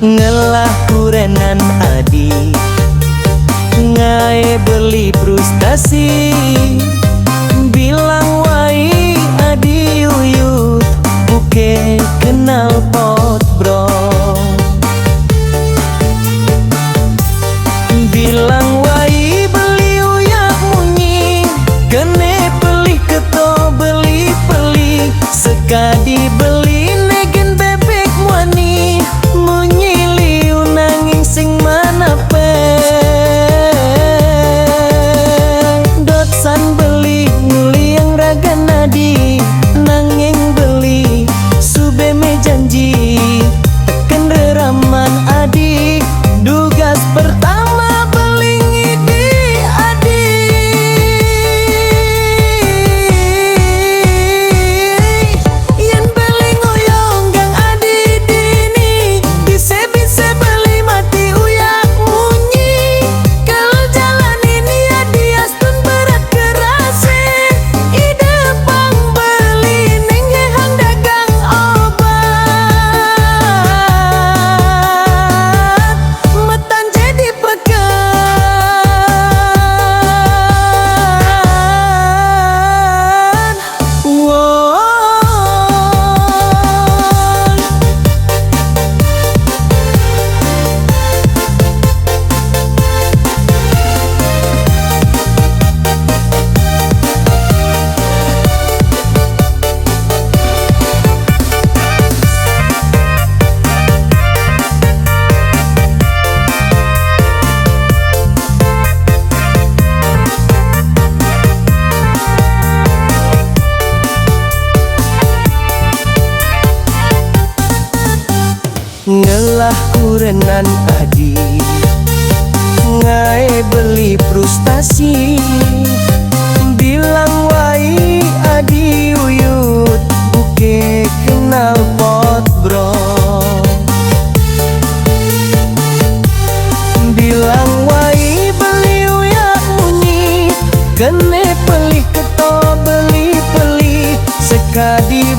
Ngelah kurenan adi ngae beli frustasi, bilang wai adi uyut buke kenal pot bro. Bilang wai beli uyak munyi, kene beli keto beli sekadi beli negen bebek wani, munyi liu nanging sing mana pe. Dotsan beli nuli yang raga nadi, nanging beli sube me janji, tekan reraman adi dugas pertama beli ngidi adi. Yen beli ngoyong gang adi dini, bisa beli mati uyak munyi. Kalau jalan ini adi astun berat kerase, ide pang beli neng hang dagang obat, metan jadi pekan. Wow. Ngelah kurenan adi ngae beli frustasi, bilang wai adi uyut buke kenal pot bro. Bilang wai beli uyak munyi, kene beli keto beli sekadi